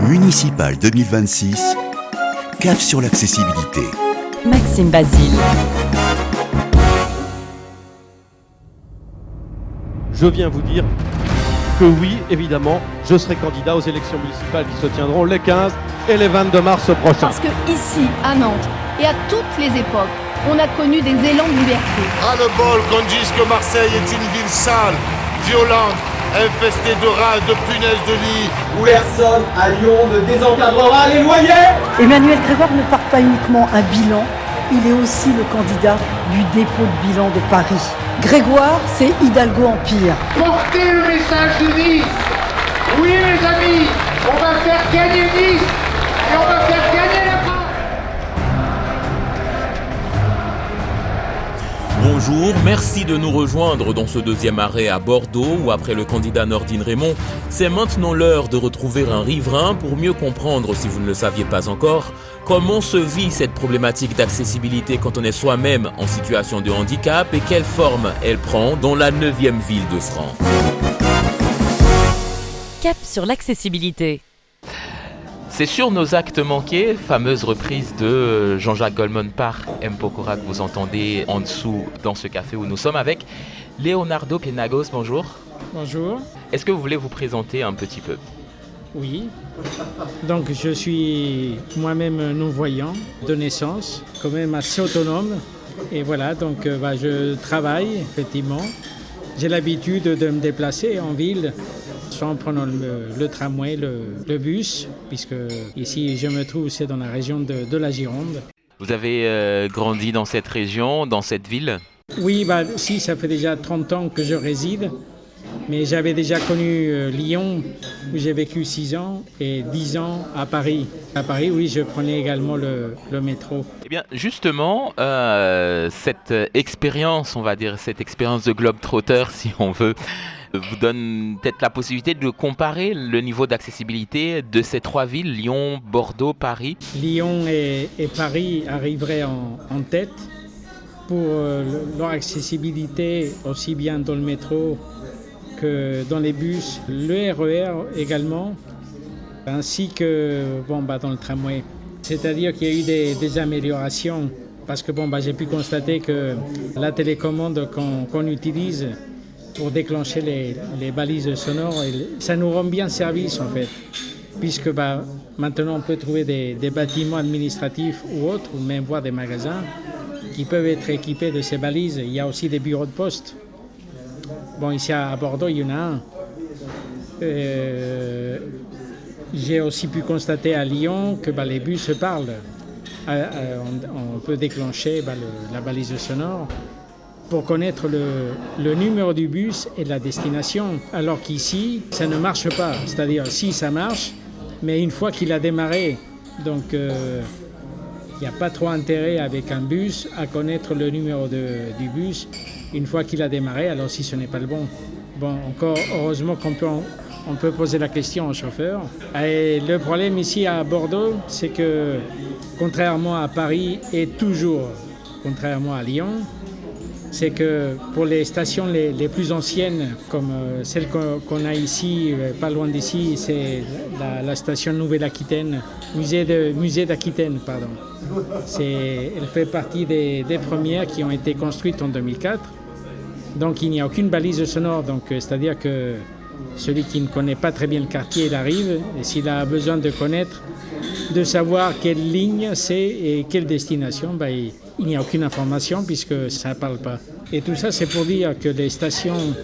Municipal 2026, cap sur l'accessibilité. Maxime Basile. Je viens vous dire que oui, évidemment, je serai candidat aux élections municipales qui se tiendront les 15 et les 22 mars prochains. Parce que ici, à Nantes, et à toutes les époques, on a connu des élans de liberté. Ras le bol qu'on dise que Marseille est une ville sale, violente, infestée de rats et de punaises de lit. Où personne à Lyon ne désencadrera les loyers. Emmanuel Grégoire ne porte pas uniquement un bilan, il est aussi le candidat du dépôt de bilan de Paris. Grégoire, c'est Hidalgo Empire. Portez le message de Nice. Oui les amis, on va faire gagner Nice et on va faire gagner la France. Bonjour, merci de nous rejoindre dans ce deuxième arrêt à Bordeaux où après le candidat Nordine Raymond, c'est maintenant l'heure de retrouver un riverain pour mieux comprendre, si vous ne le saviez pas encore, comment se vit cette problématique d'accessibilité quand on est soi-même en situation de handicap et quelle forme elle prend dans la 9e ville de France. Cap sur l'accessibilité. C'est sur nos actes manqués, fameuse reprise de Jean-Jacques Goldman par M. Pokora que vous entendez en dessous dans ce café où nous sommes avec Leonardo Penagos. Bonjour. Bonjour. Est-ce que vous voulez vous présenter un petit peu ? Oui. Donc je suis moi-même non-voyant de naissance, quand même assez autonome. Et voilà, donc je travaille effectivement. J'ai l'habitude de me déplacer en ville, soit en prenant le tramway, le bus, puisque ici je me trouve, c'est dans la région de la Gironde. Vous avez grandi dans cette région, dans cette ville ? Oui, si, ça fait déjà 30 ans que je réside, mais j'avais déjà connu Lyon, où j'ai vécu 6 ans, et 10 ans à Paris. À Paris, oui, je prenais également le métro. Eh bien, justement, cette expérience, on va dire, cette expérience de globe-trotter, si on veut, vous donne peut-être la possibilité de comparer le niveau d'accessibilité de ces trois villes, Lyon, Bordeaux, Paris. Lyon et Paris arriveraient en tête pour leur accessibilité, aussi bien dans le métro que dans les bus, le RER également, ainsi que dans le tramway. C'est-à-dire qu'il y a eu des améliorations, parce que j'ai pu constater que la télécommande qu'on utilise pour déclencher les balises sonores, ça nous rend bien service en fait, puisque maintenant on peut trouver des bâtiments administratifs ou autres, ou même voir des magasins qui peuvent être équipés de ces balises. Il y a aussi des bureaux de poste. Ici à Bordeaux, il y en a un. J'ai aussi pu constater à Lyon que les bus se parlent. On peut déclencher la balise sonore pour connaître le numéro du bus et la destination. Alors qu'ici, ça ne marche pas. C'est-à-dire, si ça marche, mais une fois qu'il a démarré, donc il n'y a pas trop intérêt avec un bus à connaître le numéro du bus une fois qu'il a démarré, alors si ce n'est pas le bon. Encore heureusement qu'on peut poser la question au chauffeur. Et le problème ici à Bordeaux, c'est que contrairement à Paris et toujours contrairement à Lyon, c'est que pour les stations les plus anciennes, comme celle qu'on a ici, pas loin d'ici, c'est la station Nouvelle-Aquitaine, musée d'Aquitaine, pardon. Elle fait partie des premières qui ont été construites en 2004. Donc il n'y a aucune balise sonore, c'est-à-dire que celui qui ne connaît pas très bien le quartier, il arrive, et s'il a besoin de connaître, de savoir quelle ligne c'est et quelle destination, il n'y a aucune information puisque ça ne parle pas. Et tout ça, c'est pour dire que les stations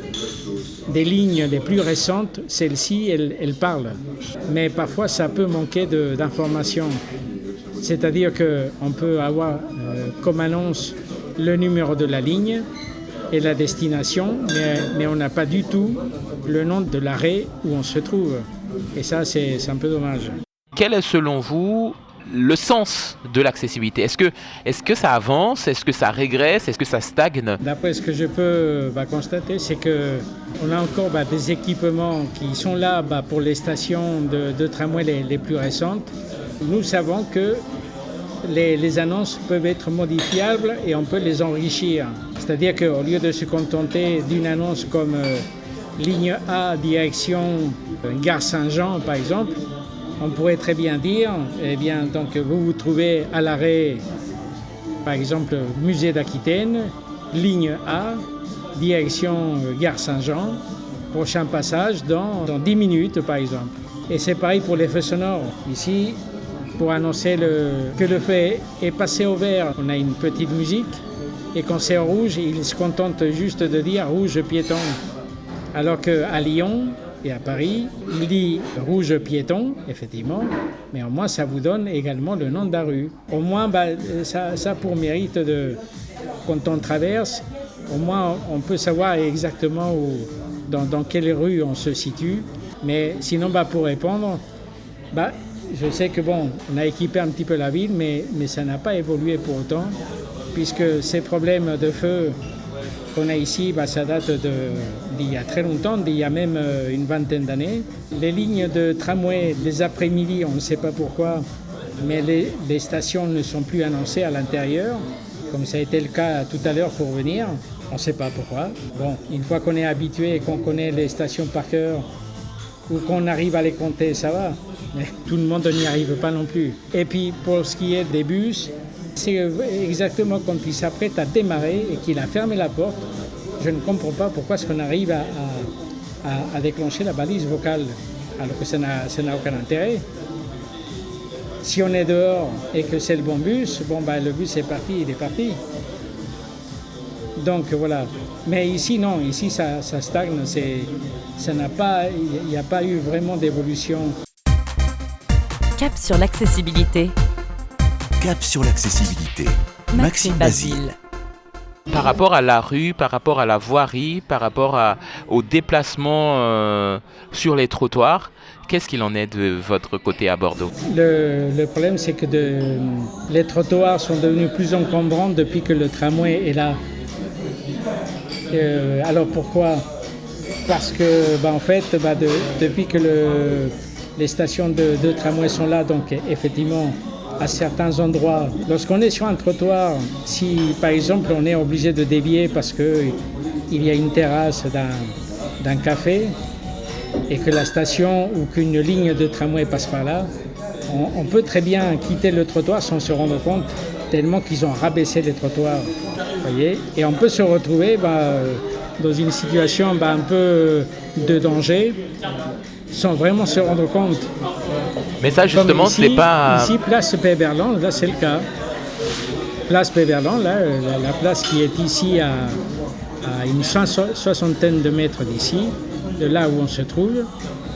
des lignes les plus récentes, celles-ci, elles parlent. Mais parfois, ça peut manquer d'informations. C'est-à-dire qu'on peut avoir comme annonce le numéro de la ligne et la destination, mais on n'a pas du tout le nom de l'arrêt où on se trouve. Et ça, c'est un peu dommage. Quel est selon vous le sens de l'accessibilité ? Est-ce que ça avance ? Est-ce que ça régresse ? Est-ce que ça stagne ? D'après ce que je peux constater, c'est qu'on a encore des équipements qui sont là pour les stations de tramway les plus récentes. Nous savons que les annonces peuvent être modifiables et on peut les enrichir. C'est-à-dire qu'au lieu de se contenter d'une annonce comme ligne A, direction Gare Saint-Jean, par exemple, on pourrait très bien dire, eh bien, donc vous vous trouvez à l'arrêt, par exemple, musée d'Aquitaine, ligne A, direction Gare Saint-Jean, prochain passage dans 10 minutes, par exemple. Et c'est pareil pour les feux sonores. Ici, pour annoncer que le feu est passé au vert, on a une petite musique. Et quand c'est au rouge, ils se contentent juste de dire rouge piéton. Alors qu'à Lyon et à Paris, il dit rouge piéton, effectivement, mais au moins ça vous donne également le nom de la rue. Au moins, ça pour mérite quand on traverse, au moins on peut savoir exactement dans quelle rue on se situe. Mais sinon, pour répondre, je sais que on a équipé un petit peu la ville, mais ça n'a pas évolué pour autant, puisque ces problèmes de feu qu'on a ici, ça date d'il y a très longtemps, d'il y a même une vingtaine d'années. Les lignes de tramway, les après-midi, on ne sait pas pourquoi, mais les stations ne sont plus annoncées à l'intérieur, comme ça a été le cas tout à l'heure pour venir. On ne sait pas pourquoi. Bon, une fois qu'on est habitué et qu'on connaît les stations par cœur, ou qu'on arrive à les compter, ça va. Mais tout le monde n'y arrive pas non plus. Et puis, pour ce qui est des bus, c'est exactement quand il s'apprête à démarrer et qu'il a fermé la porte. Je ne comprends pas pourquoi est-ce qu'on arrive à déclencher la balise vocale, alors que ça n'a aucun intérêt. Si on est dehors et que c'est le bon bus, le bus est parti, il est parti. Donc voilà. Mais ici, non, ici ça stagne, il n'y a pas eu vraiment d'évolution. Cap sur l'accessibilité. Cap sur l'accessibilité. Maxime Basile. Par rapport à la rue, par rapport à la voirie, par rapport au déplacement sur les trottoirs, qu'est-ce qu'il en est de votre côté à Bordeaux ? Le problème, c'est que les trottoirs sont devenus plus encombrants depuis que le tramway est là. Alors pourquoi ? Parce que en fait, depuis que les stations de tramway sont là, donc effectivement, à certains endroits, lorsqu'on est sur un trottoir, si par exemple on est obligé de dévier parce qu'il y a une terrasse d'un café et que la station ou qu'une ligne de tramway passe par là, on peut très bien quitter le trottoir sans se rendre compte, tellement qu'ils ont rabaissé les trottoirs. Voyez, et on peut se retrouver dans une situation un peu de danger sans vraiment se rendre compte. Mais ça justement, ici, c'est pas... Ici, place Péberlan, là c'est le cas. Place Péberlan, là, la place qui est ici à une soixantaine de mètres d'ici, de là où on se trouve,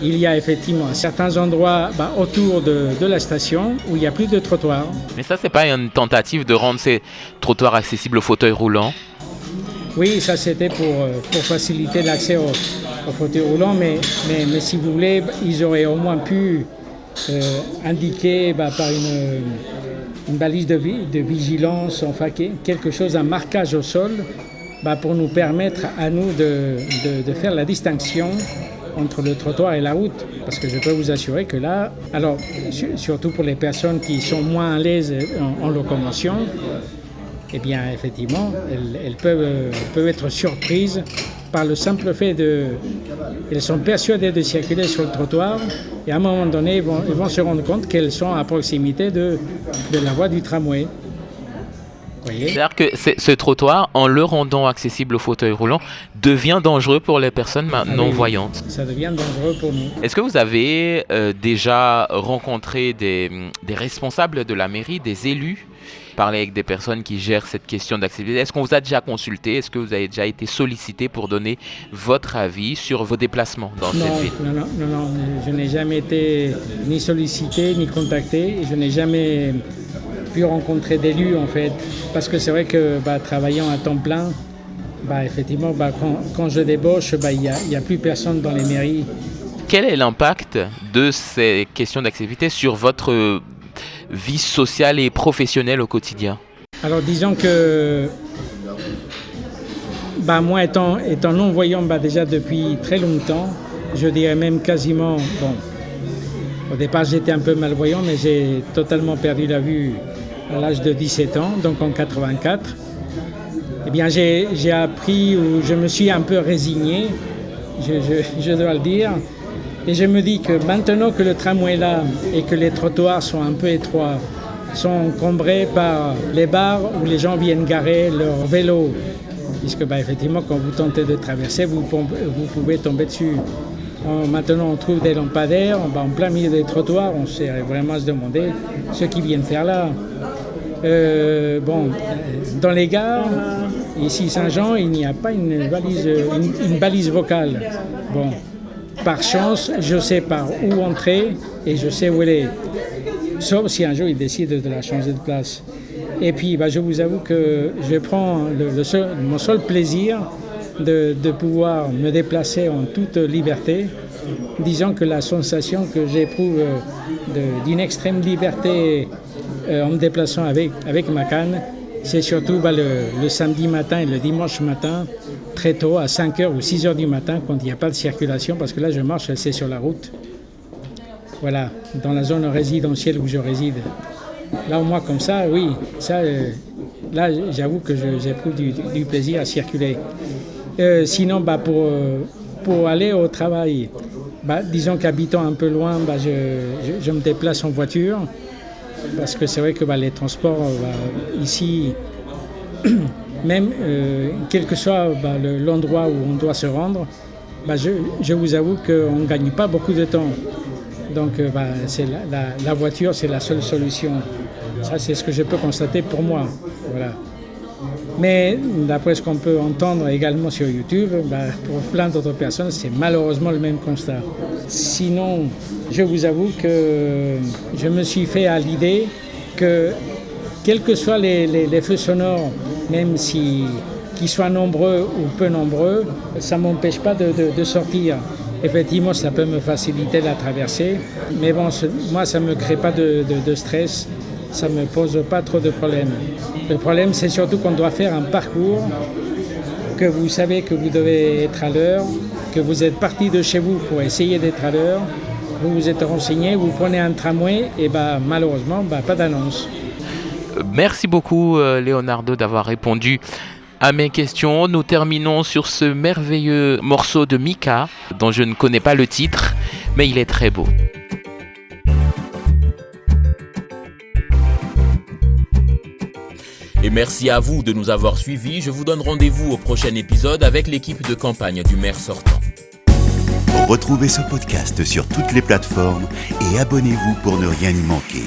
il y a effectivement certains endroits autour de la station où il n'y a plus de trottoirs. Mais ça, c'est pas une tentative de rendre ces trottoirs accessibles aux fauteuils roulants ? Oui, ça c'était pour faciliter l'accès aux fauteuils roulants, mais si vous voulez, ils auraient au moins pu indiquer par une balise de vigilance, enfin quelque chose, un marquage au sol, pour nous permettre à nous de faire la distinction entre le trottoir et la route. Parce que je peux vous assurer que là, alors surtout pour les personnes qui sont moins à l'aise en locomotion, eh bien effectivement, elles peuvent être surprises par le simple fait elles sont persuadées de circuler sur le trottoir et à un moment donné, ils vont se rendre compte qu'elles sont à proximité de la voie du tramway. Voyez. C'est-à-dire que ce trottoir, en le rendant accessible aux fauteuils roulants, devient dangereux pour les personnes non-voyantes. Ça devient dangereux pour nous. Est-ce que vous avez déjà rencontré des responsables de la mairie, des élus, parler avec des personnes qui gèrent cette question d'accessibilité? Est-ce qu'on vous a déjà consulté? Est-ce que vous avez déjà été sollicité pour donner votre avis sur vos déplacements dans cette ville? Non, je n'ai jamais été ni sollicité, ni contacté. Je n'ai jamais pu rencontrer d'élus en fait, parce que c'est vrai que travaillant à temps plein, effectivement, quand je débauche, il n'y a plus personne dans les mairies. Quel est l'impact de ces questions d'accessibilité sur votre vie sociale et professionnelle au quotidien? Alors disons que moi étant non-voyant déjà depuis très longtemps, je dirais même quasiment, au départ j'étais un peu malvoyant, mais j'ai totalement perdu la vue à l'âge de 17 ans, donc en 84. Eh bien j'ai appris, ou je me suis un peu résigné, je dois le dire, Et je me dis que maintenant que le tramway est là et que les trottoirs sont un peu étroits, sont encombrés par les bars où les gens viennent garer leur vélo, puisque effectivement, quand vous tentez de traverser, vous pouvez tomber dessus. Maintenant, on trouve des lampadaires en plein milieu des trottoirs. On s'est vraiment à se demander ce qu'ils viennent faire là. Dans les gares, ici Saint-Jean, il n'y a pas une balise vocale. Bon, par chance, je sais par où entrer et je sais où elle est. Sauf si un jour ils décident de la changer de place. Et puis, je vous avoue que je prends mon seul plaisir de pouvoir me déplacer en toute liberté. Disons que la sensation que j'éprouve d'une extrême liberté en me déplaçant avec ma canne, c'est surtout le samedi matin et le dimanche matin, très tôt, à 5h ou 6h du matin, quand il n'y a pas de circulation, parce que là, je marche, c'est sur la route. Voilà, dans la zone résidentielle où je réside. Là, au moins, comme ça, oui, là, j'avoue que j'éprouve du plaisir à circuler. Sinon, pour aller au travail, disons qu'habitant un peu loin, je me déplace en voiture, parce que c'est vrai que les transports ici, même quel que soit l'endroit où on doit se rendre, je vous avoue qu'on ne gagne pas beaucoup de temps. Donc c'est la voiture, c'est la seule solution. Ça, c'est ce que je peux constater pour moi. Voilà. Mais d'après ce qu'on peut entendre également sur YouTube, pour plein d'autres personnes, c'est malheureusement le même constat. Sinon, je vous avoue que je me suis fait à l'idée que, quels que soient les feux sonores, même qu'ils soient nombreux ou peu nombreux, ça ne m'empêche pas de sortir. Effectivement, ça peut me faciliter la traversée, mais bon, moi, ça ne me crée pas de stress. Ça ne me pose pas trop de problèmes. Le problème, c'est surtout qu'on doit faire un parcours, que vous savez que vous devez être à l'heure, que vous êtes parti de chez vous pour essayer d'être à l'heure, vous vous êtes renseigné, vous prenez un tramway, et malheureusement, pas d'annonce. Merci beaucoup, Leonardo, d'avoir répondu à mes questions. Nous terminons sur ce merveilleux morceau de Mika, dont je ne connais pas le titre, mais il est très beau. Et merci à vous de nous avoir suivis. Je vous donne rendez-vous au prochain épisode avec l'équipe de campagne du maire sortant. Retrouvez ce podcast sur toutes les plateformes et abonnez-vous pour ne rien y manquer.